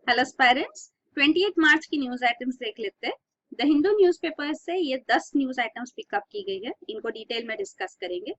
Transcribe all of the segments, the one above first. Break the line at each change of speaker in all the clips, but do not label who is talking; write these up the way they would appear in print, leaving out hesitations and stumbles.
Hello parents, 28 मार्च की news items देख लेते हैं। द हिंदू न्यूज़पेपर से ये 10 न्यूज आइटम्स पिकअप की गई है, इनको डिटेल में डिस्कस करेंगे।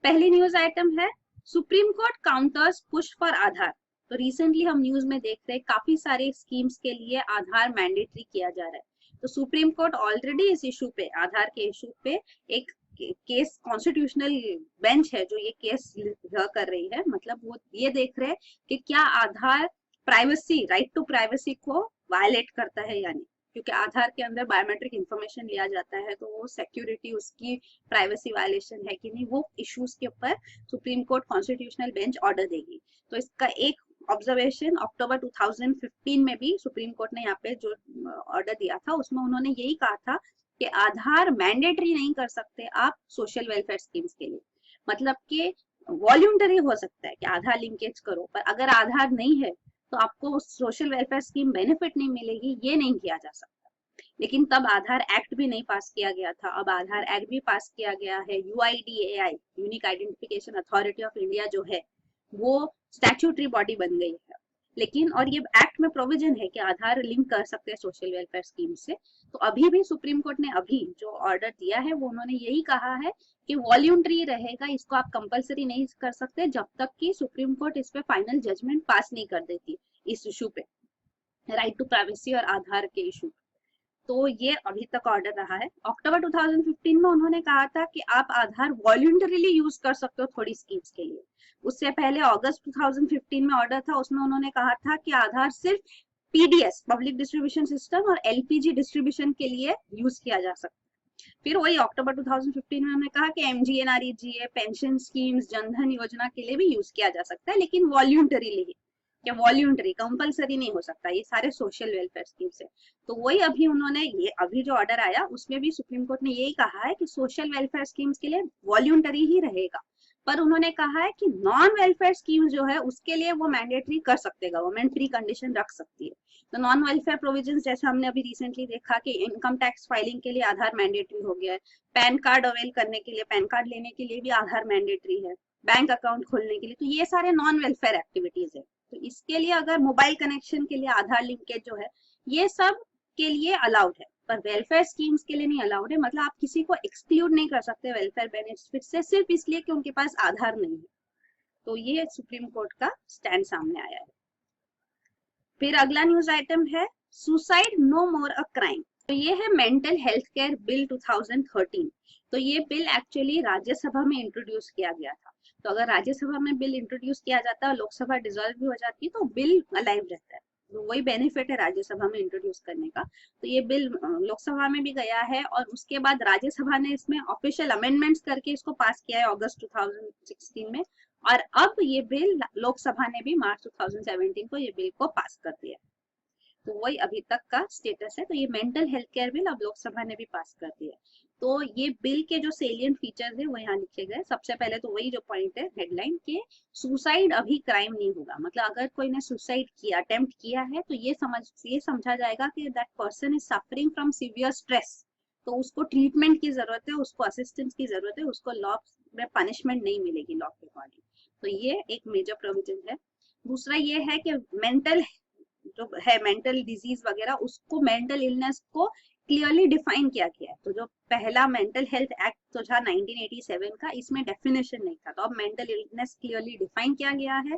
पहली न्यूज आइटम है Supreme Court counters push for Aadhaar. तो रिसेंटली हम न्यूज में देख रहे हैं काफी सारे स्कीम्स के लिए आधार मैंडेटरी किया जा रहा है। तो सुप्रीम कोर्ट ऑलरेडी इस इशू पे, आधार के इशू पे एक केस, कॉन्स्टिट्यूशनल बेंच है जो ये केस कर रही है। मतलब वो ये देख रहे हैं कि क्या आधार प्राइवेसी, राइट टू प्राइवेसी को वायलेट करता है या नहीं, क्योंकि आधार के अंदर बायोमेट्रिक इंफॉर्मेशन लिया जाता है, तो वो सिक्योरिटी, उसकी प्राइवेसी वायलेशन है कि नहीं, वो इश्यूज के ऊपर supreme court constitutional bench order देगी। तो इसका एक ऑब्जर्वेशन अक्टूबर 2015 में भी सुप्रीम कोर्ट ने यहाँ पे जो ऑर्डर दिया था, उसमें उन्होंने यही कहा था कि आधार मैंडेटरी नहीं कर सकते आप सोशल वेलफेयर स्कीम्स के लिए। मतलब कि वॉल्यूंटरी हो सकता है कि आधार लिंकेज करो, पर अगर आधार नहीं है तो आपको सोशल वेलफेयर स्कीम बेनिफिट नहीं मिलेगी, ये नहीं किया जा सकता। लेकिन तब आधार एक्ट भी नहीं पास किया गया था, अब आधार एक्ट भी पास किया गया है। UIDAI, unique identification authority of India जो है, वो स्टैट्यूटरी बॉडी बन गई है। लेकिन और ये एक्ट में प्रोविजन है कि आधार लिंक कर सकते हैं सोशल वेलफेयर स्कीम से। तो अभी भी सुप्रीम कोर्ट ने अभी जो ऑर्डर दिया है, वो उन्होंने यही कहा है कि वॉल्यूंटरी रहेगा, इसको आप कंपलसरी नहीं कर सकते जब तक कि सुप्रीम कोर्ट इस पे फाइनल जजमेंट पास नहीं कर देती, इस इशू पे, राइट टू प्राइवेसी और आधार के इशू। तो ये अभी तक ऑर्डर रहा है। अक्टूबर 2015 में उन्होंने कहा था कि आप आधार वॉल्यूंटरीली यूज कर सकते हो थोड़ी स्कीम्स के लिए। उससे पहले अगस्त 2015 में ऑर्डर था, उसमें उन्होंने कहा था कि आधार सिर्फ पीडीएस, पब्लिक डिस्ट्रीब्यूशन सिस्टम, और एलपीजी डिस्ट्रीब्यूशन के लिए यूज किया जा सकता है। फिर वही अक्टूबर 2015 में उन्होंने कहा कि एमजीएनआरईजीए, पेंशन स्कीम्स, जनधन योजना के लिए भी यूज किया जा सकता है, लेकिन वॉल्यूंटरीली, या वॉल्यूंटरी, कंपलसरी नहीं हो सकता। ये सारे सोशल वेलफेयर स्कीम्स है। तो वही अभी उन्होंने, ये अभी जो ऑर्डर आया उसमें भी सुप्रीम कोर्ट ने यही कहा है कि सोशल वेलफेयर स्कीम्स के लिए वॉल्यूंटरी ही रहेगा। पर उन्होंने कहा है कि नॉन वेलफेयर स्कीम जो है उसके लिए वो मैंडेटरी कर सकते हैं, गवर्नमेंट प्री कंडीशन रख सकती है। तो नॉन वेलफेयर प्रोविजंस जैसे हमने अभी रिसेंटली देखा कि इनकम टैक्स फाइलिंग के लिए आधार मैंडेटरी हो गया है, पैन कार्ड अवेल करने के लिए, पैन कार्ड लेने के लिए भी आधार मैंडेटरी है, बैंक अकाउंट खोलने के लिए। तो ये सारे नॉन वेलफेयर एक्टिविटीज है। तो इसके लिए अगर मोबाइल कनेक्शन के लिए आधार लिंकेज जो है, ये सब के लिए अलाउड है, पर वेलफेयर स्कीम्स के लिए नहीं अलाउड है। मतलब आप किसी को एक्सक्लूड नहीं कर सकते वेलफेयर बेनिफिट से सिर्फ इसलिए कि उनके पास आधार नहीं है। तो ये सुप्रीम कोर्ट का स्टैंड सामने आया है। फिर अगला न्यूज आइटम है suicide no more a crime. तो ये है मेंटल हेल्थ केयर बिल 2013। तो ये बिल एक्चुअली राज्यसभा में इंट्रोड्यूस किया गया था। तो अगर राज्यसभा में बिल इंट्रोड्यूस किया जाता है और लोकसभा डिसॉल्व भी हो जाती है तो बिल अलाइव रहता है। तो वही बेनिफिट है राज्यसभा में इंट्रोड्यूस करने का। तो ये बिल लोकसभा में भी गया है और उसके बाद राज्यसभा ने इसमें ऑफिशियल अमेंडमेंट्स करके इसको पास किया है अगस्त 2016 में। और अब ये बिल लोकसभा ने भी मार्च 2017 को ये बिल को पास कर दिया। तो वही अभी तक का स्टेटस है। तो ये मेंटल हेल्थ केयर बिल अब लोकसभा ने भी पास कर दिया। तो ये बिल के जो सेलियंट फीचर्स है वो यहाँ लिखे गए। सबसे पहले तो वही जो पॉइंट है हेडलाइन के, सुसाइड अभी क्राइम नहीं होगा। मतलब अगर कोई ने सुसाइड किया, अटेम्प्ट किया है, तो ये समझा जाएगा कि that person is suffering from severe stress, तो उसको ट्रीटमेंट की जरूरत है, उसको असिस्टेंस की जरूरत है, उसको लॉ में पनिशमेंट नहीं मिलेगी लॉ के अकॉर्डिंग। तो ये एक मेजर प्रोविजन है। दूसरा ये है कि मेंटल जो है, मेंटल डिजीज वगैरह, उसको, मेंटल इलनेस को क्लियरली डिफाइन किया गया है। तो जो पहला मेंटल हेल्थ एक्ट तो था 1987 का, इसमें डेफिनेशन नहीं था, तो अब मेंटल इलनेस क्लियरली डिफाइन किया गया है।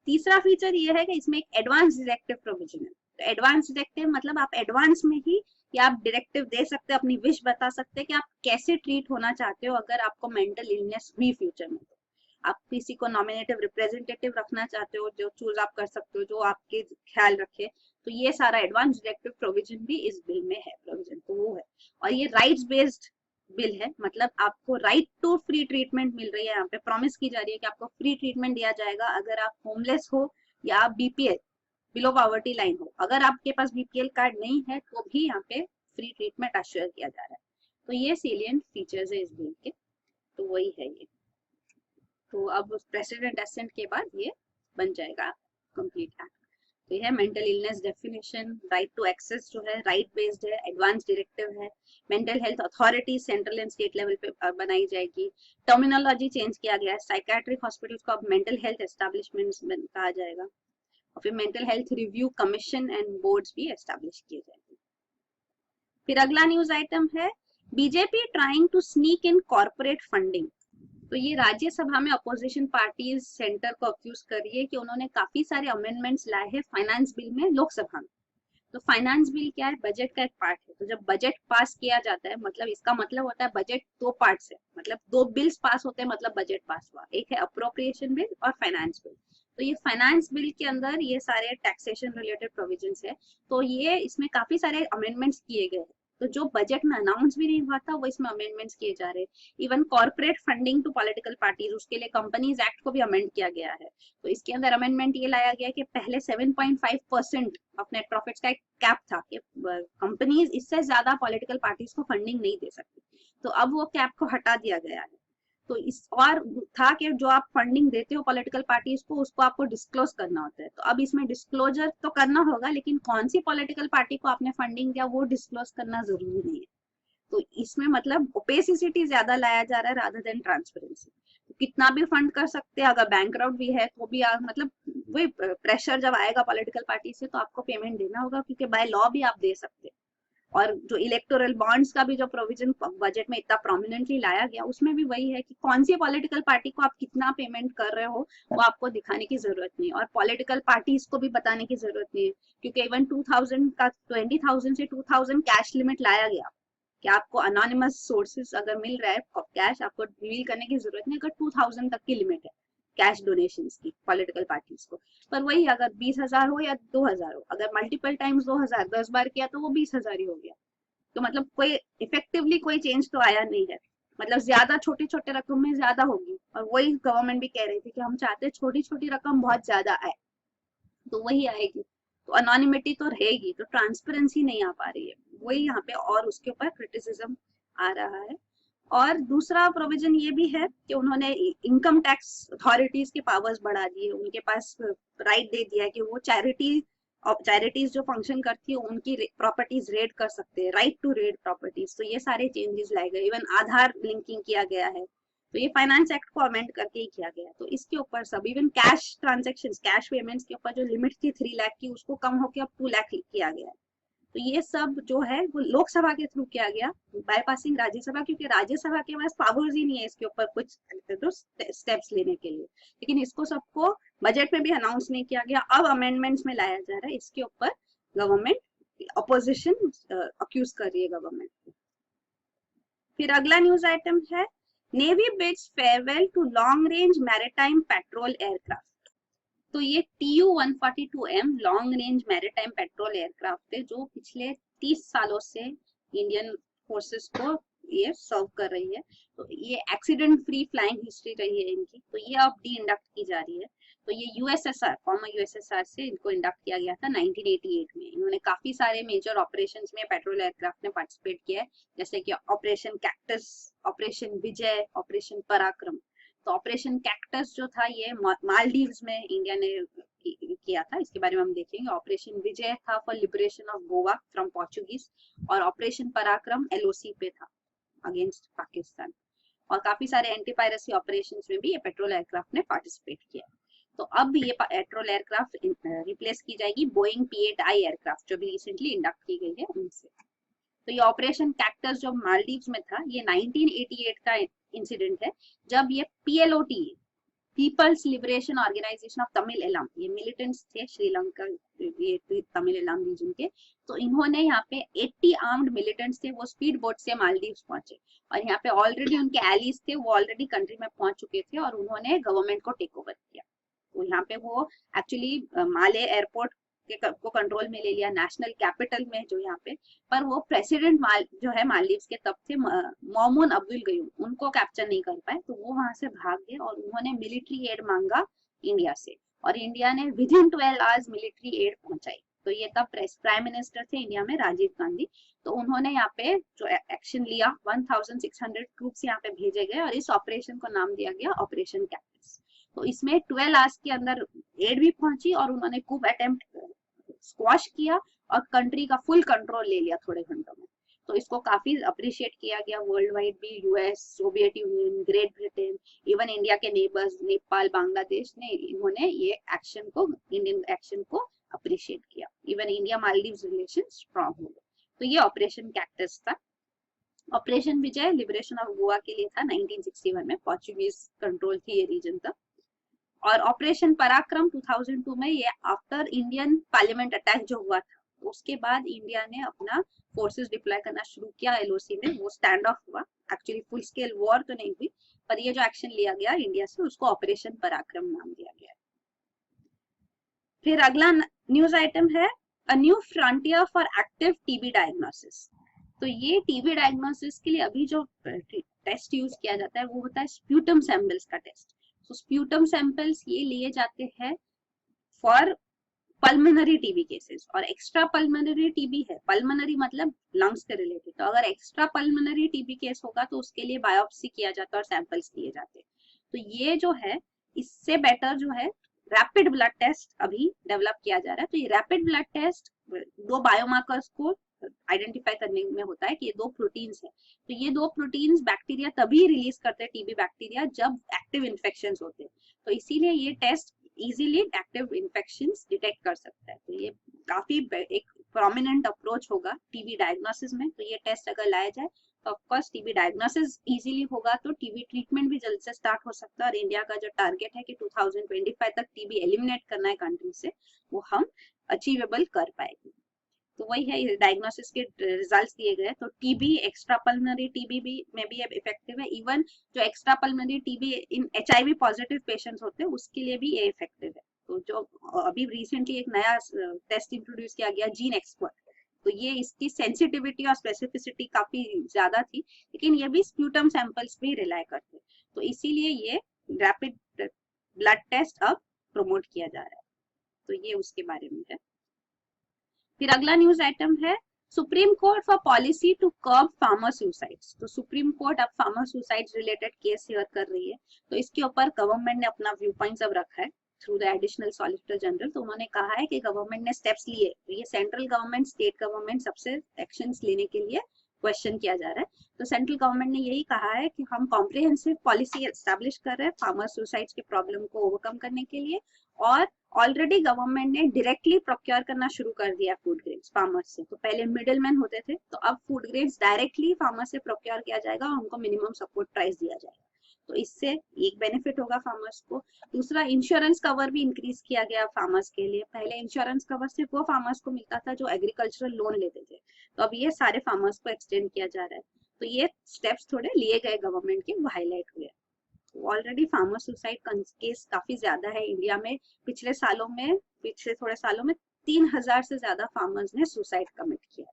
तीसरा फीचर ये है कि इसमें एक एडवांस डायरेक्टिव प्रोविजन है। तो एडवांस डायरेक्टिव मतलब आप एडवांस में ही, या आप डायरेक्टिव दे सकते हैं, अपनी विश बता सकते हैं कि आप कैसे ट्रीट होना चाहते हो अगर आपको मेंटल इलनेस हुई फ्यूचर में। तो आप किसी को नॉमिनेटिव रिप्रेजेंटेटिव रखना चाहते हो, जो चूज आप कर सकते हो, जो आपके ख्याल रखे। तो ये सारा एडवांस डायरेक्टिव प्रोविजन भी इस बिल में है, प्रोविजन तो वो है। और ये राइट्स बेस्ड बिल है, मतलब आपको राइट टू फ्री ट्रीटमेंट मिल रही है। यहाँ पे प्रॉमिस की जा रही है कि आपको फ्री ट्रीटमेंट दिया जाएगा अगर आप होमलेस हो या आप बीपीएल, बिलो पॉवर्टी लाइन हो। अगर आपके पास बीपीएल कार्ड नहीं है तो भी यहाँ पे फ्री ट्रीटमेंट अश्योर किया जा रहा है। तो ये सेलियंट फीचर्स है इस बिल के। तो वही है ये। तो अब प्रेसिडेंट असेंट के बाद ये बन जाएगा कंप्लीट एक्ट। तो ये है mental illness definition, right to access जो है राइट बेस्ड है, एडवांस डायरेक्टिव है, mental health authority central and state level पे बनाई जाएगी। टर्मिनोलॉजी चेंज किया गया है, साइकेट्रिक हॉस्पिटल्स को अब मेंटल हेल्थ एस्टेब्लिशमेंट्स कहा जाएगा। और फिर mental health review commission and boards भी एस्टेब्लिश किए जाएंगे। फिर अगला न्यूज आइटम है BJP trying to sneak in corporate funding. तो ये राज्यसभा में अपोजिशन पार्टीज सेंटर को अक्यूज कर रही है कि उन्होंने काफी सारे अमेंडमेंट्स लाए हैं फाइनेंस बिल में लोकसभा में। तो फाइनेंस बिल क्या है, बजट का एक पार्ट है। तो जब बजट पास किया जाता है मतलब इसका मतलब होता है बजट दो पार्ट से, मतलब दो बिल्स पास होते हैं मतलब बजट पास हुआ। एक है अप्रोप्रिएशन बिल और फाइनेंस बिल। तो ये फाइनेंस बिल के अंदर ये सारे टैक्सेशन रिलेटेड प्रोविजंस है। तो ये इसमें काफी सारे अमेंडमेंट्स किए गए हैं। तो जो बजट में अनाउंस भी नहीं हुआ था वो इसमें अमेंडमेंट्स किए जा रहे हैं। Even corporate funding to political parties, उसके लिए कंपनीज एक्ट को भी अमेंड किया गया है। तो इसके अंदर अमेंडमेंट ये लाया गया कि पहले 7.5% ऑफ नेट प्रॉफिट्स का एक कैप था कि कंपनीज इससे ज्यादा पॉलिटिकल पार्टीज को फंडिंग नहीं दे सकती। तो अब वो कैप को हटा दिया गया है। तो इस और था कि जो आप फंडिंग देते हो पॉलिटिकल पार्टीज को उसको आपको डिस्क्लोज करना होता है। तो अब इसमें डिस्क्लोजर तो करना होगा, लेकिन कौन सी पॉलिटिकल पार्टी को आपने फंडिंग दिया वो डिस्क्लोज करना जरूरी नहीं है। तो इसमें मतलब ओपेसिसिटी ज्यादा लाया जा रहा है रादर देन ट्रांसपेरेंसी। तो कितना भी फंड कर सकते हैं, अगर बैंकरप्ट भी है तो भी मतलब वही प्रेशर जब आएगा पॉलिटिकल पार्टी से तो आपको पेमेंट देना होगा, क्योंकि बाय लॉ भी आप दे सकते हैं। और जो इलेक्टोरल बॉन्ड्स का भी जो प्रोविजन बजट में इतना प्रोमिनेंटली लाया गया उसमें भी वही है कि कौन सी पॉलिटिकल पार्टी को आप कितना पेमेंट कर रहे हो वो आपको दिखाने की जरूरत नहीं, और पॉलिटिकल पार्टीज को भी बताने की जरूरत नहीं है। क्योंकि इवन 2000 का 20,000 से 2000 कैश लिमिट लाया गया कि आपको अनोनिमस सोर्सेज अगर मिल रहा है कैश, आपको रिवील करने की जरूरत नहीं अगर 2000 तक की लिमिट है कैश डोनेशंस की पॉलिटिकल पार्टीज को। पर वही अगर 20,000 हो या 2,000 हो, अगर मल्टीपल टाइम्स 2,000 10 बार किया तो वो 20,000 ही हो गया। तो मतलब कोई इफेक्टिवली कोई चेंज तो आया नहीं है। मतलब ज्यादा छोटे छोटे रकम में ज्यादा होगी, और वही गवर्नमेंट भी कह रही थी कि हम चाहते हैं छोटी छोटी रकम बहुत ज्यादा आए, तो वही आएगी। तो अनोनिमिटी तो रहेगी, तो ट्रांसपेरेंसी नहीं आ पा रही है, वही यहाँ पे और उसके ऊपर क्रिटिसिज्म आ रहा है। और दूसरा प्रोविजन ये भी है कि उन्होंने इनकम टैक्स अथॉरिटीज के पावर्स बढ़ा दिए, उनके पास राइट दे दिया है कि वो चैरिटीज जो फंक्शन करती है उनकी प्रॉपर्टीज रेड कर सकते हैं, राइट टू रेड प्रॉपर्टीज। तो ये सारे चेंजेस लाए गए, इवन आधार लिंकिंग किया गया है। तो ये फाइनेंस एक्ट को अमेंड करके ही किया गया। तो इसके ऊपर सब even cash transactions, cash payments के ऊपर जो लिमिट थी 3 लाख की उसको कम होकर अब 2 लाख किया गया है। तो ये सब जो है वो लोकसभा के थ्रू किया गया, बाईपासिंग राज्यसभा, क्योंकि राज्यसभा के पास पावर्स ही नहीं है इसके ऊपर कुछ तो स्टेप्स लेने के लिए। लेकिन इसको सबको बजट में भी अनाउंस नहीं किया गया, अब अमेंडमेंट्स में लाया जा रहा है। इसके ऊपर गवर्नमेंट अपोजिशन अक्यूज कर रही है गवर्नमेंट को। फिर अगला न्यूज आइटम है navy bids farewell to long range maritime patrol aircraft. तो ये TU-142M long range maritime patrol aircraft है जो पिछले 30 सालों से इंडियन फोर्सेस को ये सर्व कर रही है। तो ये एक्सीडेंट फ्री फ्लाइंग हिस्ट्री रही है इनकी, तो ये अब डी इंडक्ट की जा रही है। तो ये यूएसएसआर, फॉर्मर यूएसएसआर से इनको इंडक्ट किया गया था 1988 में। इन्होंने काफी सारे मेजर ऑपरेशंस में पेट्रोल एयरक्राफ्ट ने पार्टिसिपेट किया है, जैसे कि ऑपरेशन कैक्टस, ऑपरेशन विजय, ऑपरेशन पराक्रम। तो ऑपरेशन कैक्टस जो था ये मालदीव्स में इंडिया ने किया था, इसके बारे में हम देखेंगे। ऑपरेशन विजय था for liberation of Goa from Portuguese, और ऑपरेशन पराक्रम LOC पे था अगेंस्ट पाकिस्तान। और काफी सारे एंटी पायरेसी ऑपरेशंस में भी ये पेट्रोल एयरक्राफ्ट ने पार्टिसिपेट किया। तो अब ये पेट्रोल एयरक्राफ्ट रिप्लेस की जाएगी बोइंग P-8I एयरक्राफ्ट जो भी रिसेंटली इंडक्ट की गई है उनसे। तो ये ऑपरेशन कैक्टस जो मालदीव्स में था ये 1988 का इंसिडेंट है, जब ये PLOT, People's Liberation Organisation of Tamil Eelam, ये मिलिटेंट्स थे श्रीलंका, ये तमिल एलाम रीजन के। तो इन्होंने यहाँ पे 80 आर्म्ड मिलिटेंट्स थे, वो स्पीड बोट से मालदीव्स पहुंचे, और यहाँ पे ऑलरेडी उनके एलीज थे, वो ऑलरेडी कंट्री में पहुंच चुके थे, और उन्होंने गवर्नमेंट को टेक ओवर किया। तो यहाँ पे वो एक्चुअली माले एयरपोर्ट को कंट्रोल में ले लिया, नेशनल कैपिटल में जो यहाँ पे। पर वो प्रेसिडेंट जो है मालदीव्स के तब थे मोमून अब्दुल गयूम, उनको कैप्चर नहीं कर पाए, तो वो वहां से भाग गए और उन्होंने मिलिट्री एड मांगा इंडिया से, और इंडिया ने with in 12 hours military add पहुंचाई। तो ये तब प्राइम मिनिस्टर थे इंडिया में राजीव गांधी। तो उन्होंने यहाँ पे जो एक्शन लिया, 1600 ट्रूप्स यहाँ पे भेजे गए, और इस ऑपरेशन को नाम दिया गया ऑपरेशन कैक्टस। तो इसमें 12 आवर्स के अंदर एड भी पहुंची, और उन्होंने खूब अटेम्प्ट स्क्वाश किया और कंट्री का फुल कंट्रोल ले लिया थोड़े घंटों में। तो इसको काफी अप्रिशिएट किया गया वर्ल्ड वाइड भी, US, Soviet union, great Britain, even India के नेबर्स नेपाल, बांग्लादेश ने इन्होंने ये एक्शन को, इंडियन एक्शन को अप्रिशिएट किया। Even India Maldives relation strong हो गए। तो ये ऑपरेशन कैक्टस था। Operation Vijay liberation of Goa के लिए था 1961 में, पोर्चुगीज कंट्रोल थी ये रीजन तक। और ऑपरेशन पराक्रम 2002 में, ये आफ्टर इंडियन पार्लियामेंट अटैक जो हुआ था, उसके बाद इंडिया ने अपना फोर्सेस डिप्लॉय करना शुरू किया एलओसी में, वो स्टैंड ऑफ हुआ। एक्चुअली फुल स्केल वॉर तो नहीं हुई, पर ये जो एक्शन लिया गया इंडिया से, उसको ऑपरेशन पराक्रम नाम दिया गया। फिर अगला न्यूज आइटम है a new frontier for active TB diagnosis. तो ये टीबी डायग्नोसिस के लिए अभी जो टेस्ट यूज किया जाता है वो होता है स्प्यूटम सैंपल्स का टेस्ट। तो स्प्यूटम सैंपल्स ये लिए जाते हैं फॉर पल्मोनरी टीबी केसेस, और एक्स्ट्रा पल्मोनरी टीबी है, पल्मोनरी मतलब लंग्स के रिलेटेड, तो अगर एक्स्ट्रा पल्मोनरी टीबी केस होगा तो उसके लिए बायोप्सी किया जाता है और सैंपल्स लिए जाते हैं। तो ये जो है, इससे बेटर जो है रैपिड ब्लड टेस्ट अभी डेवलप किया जा रहा है। तो ये रैपिड ब्लड टेस्ट दो बायोमार्कर्स को आइडेंटिफाई करने में होता है कि ये दो प्रोटीन्स है। तो ये दो प्रोटीन्स बैक्टीरिया तभी रिलीज करते हैं, टीबी बैक्टीरिया, जब एक्टिव इन्फेक्शन होते हैं। तो इसीलिए ये test easily active infections detect कर सकता है। तो ये काफी एक प्रोमिनेंट अप्रोच होगा टीबी डायग्नोसिस में। तो ये टेस्ट अगर लाया जाए तो ऑफकोर्स टीबी डायग्नोसिस इजीली होगा, तो टीबी ट्रीटमेंट भी जल्द से स्टार्ट हो सकता है। और इंडिया का जो टारगेट है कि 2025 तक टीबी एलिमिनेट करना है कंट्री से, वो हम अचीवेबल कर पाएंगे। तो वही है, डायग्नोसिस के रिजल्ट्स दिए गए। तो टीबी, एक्स्ट्रा पल्मोनरी टीबी भी में भी इफेक्टिव है। इवन जो एक्स्ट्रा पल्मोनरी टीबी इन एचआईवी पॉजिटिव पेशेंट्स होते हैं उसके लिए भी ये इफेक्टिव है। तो जो अभी रिसेंटली एक नया टेस्ट इंट्रोड्यूस किया गया, जीन एक्सपर्ट, तो ये इसकी सेंसिटिविटी और स्पेसिफिसिटी काफी ज्यादा थी, लेकिन ये भी स्प्यूटम सैंपल्स पे रिलाई करते हैं। तो इसीलिए ये रैपिड ब्लड टेस्ट अब प्रमोट किया जा रहा है। तो ये उसके बारे में है। फिर अगला न्यूज आइटम है Supreme Court for policy to curb farmer suicides. तो सुप्रीम कोर्ट अब farmer suicides related case hear कर रही है। तो इसके ऊपर गवर्नमेंट ने अपना व्यू पॉइंट्स अब रखा है through the additional solicitor general. तो उन्होंने कहा है कि गवर्नमेंट ने स्टेप्स लिए, तो ये सेंट्रल गवर्नमेंट, स्टेट गवर्नमेंट सबसे एक्शंस लेने के लिए क्वेश्चन किया जा रहा है। तो सेंट्रल गवर्नमेंट ने यही कहा है कि हम कॉम्प्रिहेंसिव पॉलिसी एस्टैब्लिश कर रहे हैं फार्मर सुसाइड्स के प्रॉब्लम को ओवरकम करने के लिए। और ऑलरेडी गवर्नमेंट ने डायरेक्टली प्रोक्योर करना शुरू कर दिया फूड ग्रेन्स फार्मर्स से। तो पहले मिडिल मैन होते थे, तो अब फूड ग्रेन्स डायरेक्टली फार्मर से प्रोक्योर किया जाएगा और उनको मिनिमम सपोर्ट प्राइस दिया जाएगा। तो इससे एक बेनिफिट होगा फार्मर्स को। दूसरा, इंश्योरेंस कवर भी इंक्रीज किया गया फार्मर्स के लिए। पहले इंश्योरेंस कवर सिर्फ वो फार्मर्स को मिलता था जो एग्रीकल्चरल लोन लेते थे, तो अब ये सारे फार्मर्स को एक्सटेंड किया जा रहा है। तो ये स्टेप्स थोड़े लिए गए गवर्नमेंट के, वो हाईलाइट हुए। ऑलरेडी फार्मर सुसाइड केस काफी ज्यादा है इंडिया में। पिछले थोड़े सालों में 3000 से ज्यादा फार्मर्स ने सुसाइड कमिट किया।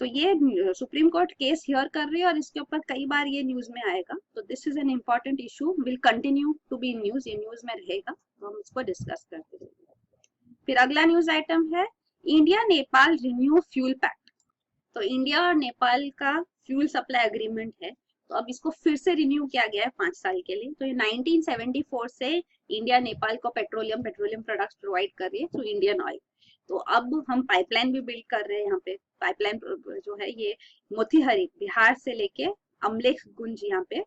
तो ये सुप्रीम कोर्ट केस हियर कर रही है और इसके ऊपर कई बार ये न्यूज में आएगा। तो this is an important issue, will continue to be news, ये न्यूज में रहेगा, तो हम इसको डिस्कस करते रहेंगे। फिर अगला न्यूज आइटम है India Nepal renew fuel pact. तो इंडिया और नेपाल का फ्यूल सप्लाई अग्रीमेंट है, तो अब इसको फिर से रिन्यू किया गया है 5 साल के लिए। तो ये 1974 से इंडिया नेपाल को पेट्रोलियम प्रोडक्ट्स प्रोवाइड कर रही है थ्रू इंडियन ऑयल। तो अब हम पाइपलाइन भी बिल्ड कर रहे हैं। यहाँ पे पाइपलाइन जो है ये मोतीहारी बिहार से लेके अमलेखगंज यहाँ पे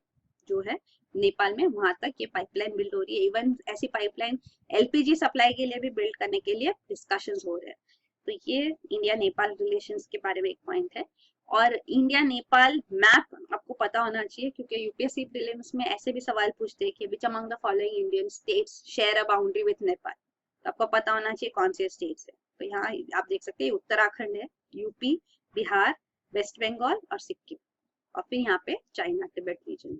जो है नेपाल में, वहां तक ये पाइपलाइन बिल्ड हो रही है। इवन ऐसी पाइपलाइन एलपीजी सप्लाई के लिए भी बिल्ड करने के लिए डिस्कशंस हो रहे हैं। तो ये इंडिया नेपाल रिलेशंस के बारे में एक पॉइंट है। और इंडिया नेपाल मैप आपको पता होना चाहिए, क्योंकि यूपीएससी प्रीलिम्स में ऐसे भी सवाल पूछते हैं कि which among the following Indian states share a boundary with Nepal. तो आपको पता होना चाहिए कौन से स्टेट्स है। तो यहाँ आप देख सकते हैं उत्तराखंड है, यूपी, बिहार, वेस्ट बंगाल और सिक्किम, और फिर यहाँ पे चाइना तिब्बत रीजन है।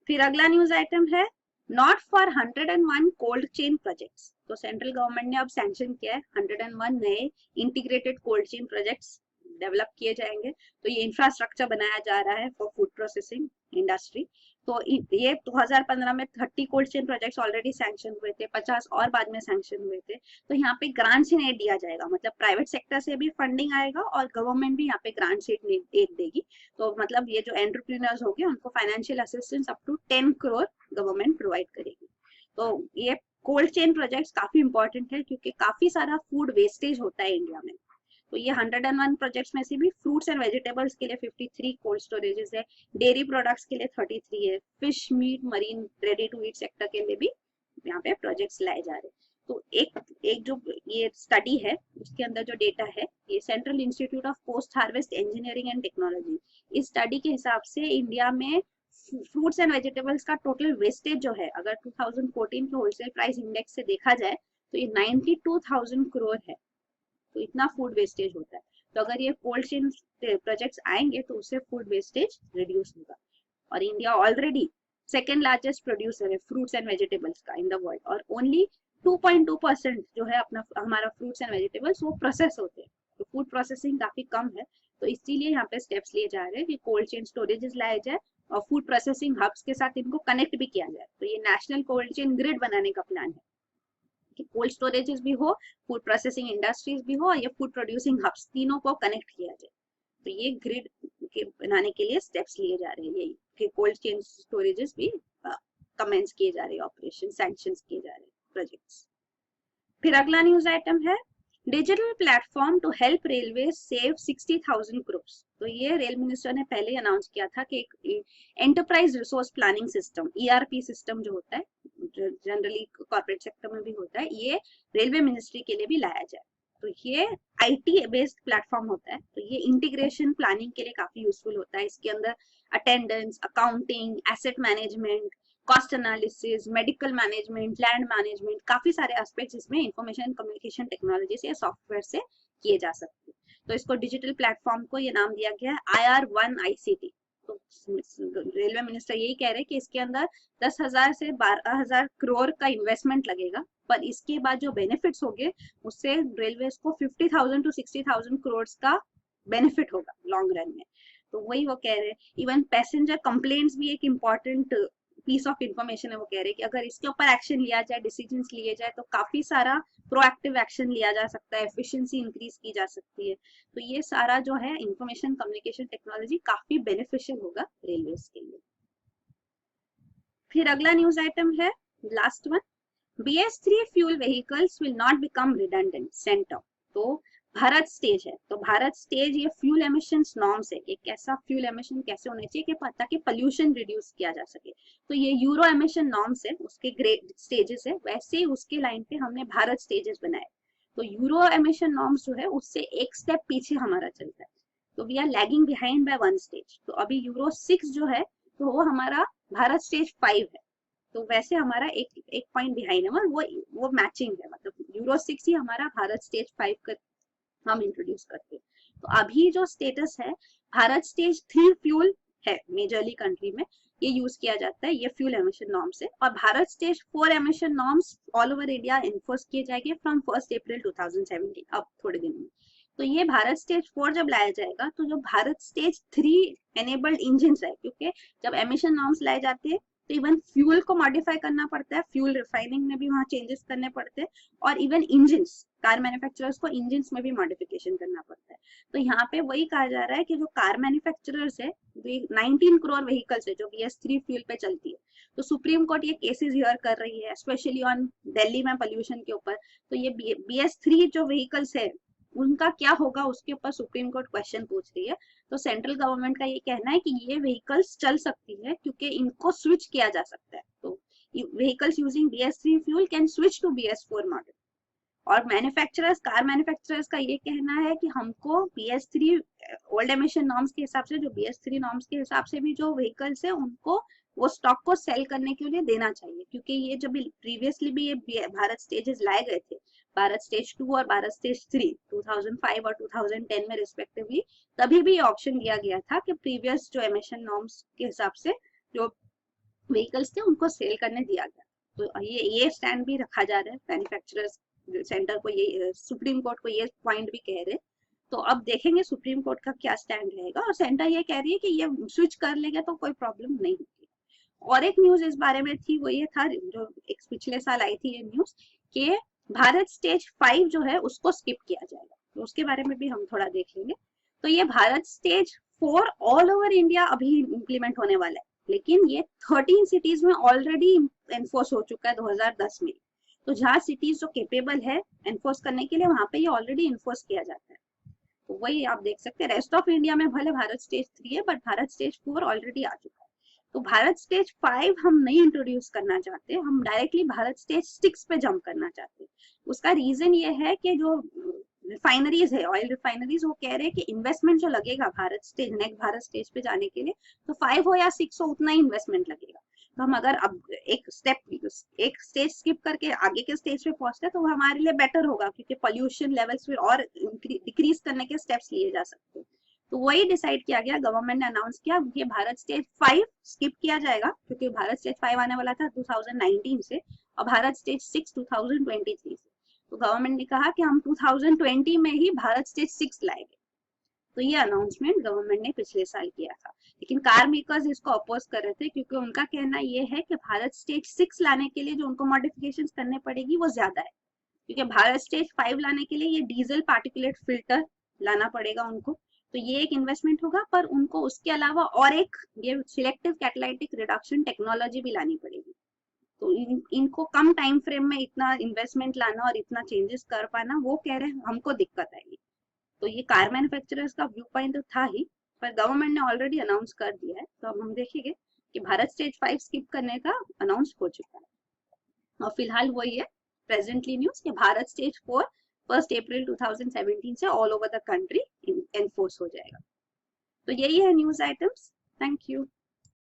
फिर अगला न्यूज आइटम है not for 101 cold chain projects. तो सेंट्रल गवर्नमेंट ने अब सैंक्शन किया है 101 नए integrated cold chain projects develop किए जाएंगे। तो ये इंफ्रास्ट्रक्चर बनाया जा रहा है फॉर फूड प्रोसेसिंग इंडस्ट्री। तो ये 2015 में 30 cold chain projects already sanction हुए थे, 50 और बाद में सैंक्शन हुए थे। तो यहाँ पे ग्रांट्स इन एड दिया जाएगा, मतलब प्राइवेट सेक्टर से भी फंडिंग आएगा और गवर्नमेंट भी यहाँ पे ग्रांट्स इन एड देगी। तो मतलब ये जो एंटरप्रेन्योर्स हो गए उनको financial assistance up to 10 crore government provide करेगी। तो ये कोल्ड चेन प्रोजेक्ट्स काफी इंपॉर्टेंट है, क्योंकि काफी सारा फूड वेस्टेज होता है इंडिया में। तो ये 101 प्रोजेक्ट्स में से भी फ्रूट्स एंड वेजिटेबल्स के लिए 53 कोल्ड स्टोरेजेस है, डेयरी प्रोडक्ट्स के लिए 33 है, fish meat marine ready to eat sector के लिए भी यहाँ पे प्रोजेक्ट्स लाए जा रहे हैं। तो एक जो ये स्टडी है उसके अंदर जो डेटा है, ये central institute of post harvest engineering and technology, इस स्टडी के हिसाब से इंडिया में फ्रूट्स एंड वेजिटेबल्स का टोटल वेस्टेज जो है, अगर 2014 के होलसेल प्राइस इंडेक्स से देखा जाए तो ये 92,000 करोड़ है। तो इतना फूड वेस्टेज होता है। तो अगर ये कोल्ड चेन प्रोजेक्ट्स आएंगे तो उससे फूड वेस्टेज रिड्यूस होगा। और India already second largest producer है फ्रूट्स एंड वेजिटेबल्स का इन द वर्ल्ड, और ओनली 2.2% जो है अपना हमारा फ्रूट्स एंड वेजिटेबल्स वो प्रोसेस होते हैं। तो फूड प्रोसेसिंग काफी कम है, तो इसीलिए यहाँ पे स्टेप्स लिए जा रहे हैं कि कोल्ड चेन स्टोरेजेस लाए जाए और फूड प्रोसेसिंग हब्स के साथ इनको कनेक्ट भी किया जाए। तो ये नेशनल कोल्ड चेन ग्रिड बनाने का प्लान है कि कोल्ड स्टोरेजेस भी हो, फूड प्रोसेसिंग इंडस्ट्रीज भी हो, और ये फूड प्रोड्यूसिंग हब्स तीनों को कनेक्ट किया जाए। तो ये ग्रिड के बनाने के लिए स्टेप्स लिए जा रहे हैं, यही कि कोल्ड चेन स्टोरेजेस भी कमेंस किए जा रहे हैं, ऑपरेशन सैंक्शंस किए जा रहे हैं प्रोजेक्ट्स। फिर अगला न्यूज आइटम है digital platform to help railway save 60,000 crore. तो ये रेल मिनिस्टर ने पहले ही अनाउंस किया था कि एक enterprise resource planning system ERP system जो होता है, जनरली कॉर्पोरेट सेक्टर में भी होता है, ये रेलवे मिनिस्ट्री के लिए भी लाया जाए। तो ये IT बेस्ड प्लेटफॉर्म होता है, तो ये इंटीग्रेशन प्लानिंग के लिए काफी यूजफुल होता है। इसके अंदर attendance, accounting, asset management, cost analysis, medical management, land management, काफी सारे एस्पेक्ट्स इसमें इंफॉर्मेशन कम्युनिकेशन टेक्नोलॉजी से या सॉफ्टवेयर से किए जा सकते हैं। तो इसको डिजिटल प्लेटफॉर्म को ये नाम दिया गया है IR1 ICT। तो रेलवे मिनिस्टर यही कह रहे हैं कि इसके अंदर 10,000 से 12,000 करोड़ का इन्वेस्टमेंट लगेगा, पर इसके बाद जो बेनिफिट्स होंगे उससे रेलवे को 50,000 to 60,000 करोड़ का बेनिफिट होगा लॉन्ग रन में। तो वही वो कह रहे हैं। इवन पैसेंजर कंप्लेंट्स भी एक इम्पॉर्टेंट पीस ऑफ इंफॉर्मेशन है। वो कह रहे हैं कि अगर इसके ऊपर एक्शन लिया जाए, डिसीजंस लिए जाए, तो काफी सारा प्रोएक्टिव एक्शन लिया जा सकता है, एफिशिएंसी इंक्रीज की जा सकती है। तो ये सारा जो है इंफॉर्मेशन कम्युनिकेशन टेक्नोलॉजी काफी बेनिफिशियल होगा रेलवे के लिए। फिर अगला न्यूज आइटम है last one, BS3 fuel vehicles will not become redundant, centre. तो भारत स्टेज है, तो भारत स्टेज ये फ्यूल एमिशंस नॉर्म्स है, एक ऐसा फ्यूल एमिशन कैसे होने चाहिए कि ताकि पोल्यूशन रिड्यूस किया जा सके। तो ये यूरो एमिशन नॉर्म्स है, उसके ग्रेड स्टेजेस है, वैसे ही उसके लाइन पे हमने भारत स्टेजेस बनाए। तो यूरो एमिशन नॉर्म्स जो है उससे एक स्टेप पीछे हमारा चलता है, तो we are lagging behind by 1 stage. तो अभी यूरो 6 जो है तो वो हमारा भारत स्टेज 5 है, तो वैसे हमारा एक पॉइंट बिहाइंड है, मतलब वो मैचिंग है, मतलब यूरो 6 ही हमारा भारत स्टेज 5 का हम इंट्रोड्यूस करते हैं। तो अभी जो स्टेटस है भारत स्टेज 3 फ्यूल है मेजरली कंट्री में, ये यूज किया जाता है, ये फ्यूल एमिशन नॉर्म्स है। और Bharat stage 4 emission norms all over India enforce किए जाएंगे फ्रॉम 1 अप्रैल 2017, अब थोड़े दिन में। तो ये भारत स्टेज 4 जब लाया जाएगा तो जो भारत स्टेज 3 एनेबल्ड इंजिन है, क्योंकि जब एमिशन नॉर्म्स लाए जाते हैं तो इवन फ्यूल को मॉडिफाई करना पड़ता है, फ्यूल रिफाइनिंग में भी वहाँ चेंजेस करने पड़ते हैं, और इवन इंजिन्स, कार मैन्युफैक्चरर्स को इंजिन्स में भी मॉडिफिकेशन करना पड़ता है। तो यहाँ पे वही कहा जा रहा है कि जो कार मैन्युफैक्चरर्स है, 19 करोड़ व्हीकल्स है जो BS3 फ्यूल पे चलती है, तो सुप्रीम कोर्ट ये केसेस हियर कर रही है स्पेशली ऑन दिल्ली में पोल्यूशन के ऊपर। तो ये BS3 जो व्हीकल्स है उनका क्या होगा, उसके ऊपर सुप्रीम कोर्ट क्वेश्चन पूछ रही है। तो सेंट्रल गवर्नमेंट का ये कहना है कि ये व्हीकल्स चल सकती है क्योंकि इनको स्विच किया जा सकता है। तो vehicles using BS3 fuel can switch to BS4 model. और मैन्युफैक्चरर्स, कार मैन्युफैक्चरर्स का ये कहना है कि हमको BS3 ओल्ड एमिशन नॉर्म्स के हिसाब से, जो BS3 नॉर्म्स के हिसाब से भी जो व्हीकल्स है उनको वो स्टॉक को सेल करने के लिए देना चाहिए, क्योंकि ये जब प्रीवियसली भी ये भारत स्टेजेस लाए गए थे, भारत स्टेज 2 और भारत स्टेज 3 2005 और 2010 में रिस्पेक्टिवली, तभी भी ऑप्शन दिया गया था कि प्रीवियस जो एमिशन नॉर्म्स के हिसाब से जो व्हीकल्स थे उनको सेल करने दिया गया। तो ये स्टैंड भी रखा जा रहा है, मैन्युफैक्चरर्स सेंटर को ये, सुप्रीम कोर्ट को ये पॉइंट भी कह रहे। तो अब देखेंगे सुप्रीम कोर्ट का क्या स्टैंड रहेगा, और सेंटर ये कह रही है कि ये स्विच कर लेगा तो कोई प्रॉब्लम नहीं होगी। और एक न्यूज इस बारे में थी, वो ये था जो एक पिछले साल आई थी ये न्यूज कि भारत स्टेज 5 जो है उसको स्किप किया जाएगा, तो उसके बारे में भी हम थोड़ा देख लेंगे। तो ये Bharat stage 4 all over India अभी इम्प्लीमेंट होने वाला है, लेकिन ये 13 सिटीज में ऑलरेडी एनफोर्स हो चुका है 2010 में। तो जहाँ सिटीज जो केपेबल है एनफोर्स करने के लिए, वहां पे ये ऑलरेडी एनफोर्स किया जाता है। तो वही आप देख सकते हैं, रेस्ट ऑफ इंडिया में भले भारत स्टेज 3 है, बट भारत स्टेज 4 ऑलरेडी आ चुका है। तो भारत स्टेज 5 हम नहीं इंट्रोड्यूस करना चाहते, हम डायरेक्टली भारत स्टेज 6 पे जंप करना चाहते हैं। उसका रीजन ये है कि जो रिफाइनरीज है, ऑयल रिफाइनरीज, वो कह रहे हैं कि इन्वेस्टमेंट जो लगेगा Bharat stage, next Bharat stage पे जाने के लिए, तो 5 हो या 6 हो उतना ही इन्वेस्टमेंट लगेगा। तो हम अगर अब एक स्टेज स्किप करके आगे के स्टेज पे पहुंचते हैं तो वो हमारे लिए बेटर होगा, क्योंकि पोल्यूशन लेवल्स फिर और डिक्रीज करने के स्टेप्स लिए जा सकते हैं। तो वही डिसाइड किया गया, गवर्नमेंट ने अनाउंस किया कि भारत स्टेज 5 स्किप किया जाएगा, क्योंकि भारत स्टेज 5 आने वाला था 2019 से, और भारत स्टेज 6 2023 से। तो गवर्नमेंट ने कहा कि हम 2020 में ही भारत स्टेज 6 लाएंगे। तो ये अनाउंसमेंट गवर्नमेंट ने पिछले साल किया था, लेकिन कार मेकर्स इसको अपोज कर रहे थे, क्योंकि उनका कहना ये है कि भारत स्टेज 6 लाने के लिए जो उनको मॉडिफिकेशंस करने पड़ेगी वो ज्यादा है, क्योंकि भारत स्टेज 5 लाने के लिए ये डीजल पार्टिकुलेट फिल्टर लाना पड़ेगा उनको, तो ये एक इन्वेस्टमेंट होगा, पर उनको उसके अलावा और एक ये सिलेक्टिव कैटालिटिक रिडक्शन टेक्नोलॉजी भी लानी पड़ेगी। तो इनको कम टाइम फ्रेम में इतना इन्वेस्टमेंट लाना और इतना चेंजेस कर पाना, वो कह रहे हैं हमको दिक्कत आएगी। तो ये कार मैन्युफैक्चरर्स का व्यू पॉइंट तो था ही, पर गवर्नमेंट ने ऑलरेडी अनाउंस कर दिया है, तो अब हम देखेंगे कि भारत स्टेज 5 स्किप करने का अनाउंस हो चुका है। और फिलहाल वही है प्रेजेंटली न्यूज कि भारत स्टेज 4 1 अप्रैल 2017 से all over the country enforce हो जाएगा। तो यही है न्यूज आइटम्स। Thank you.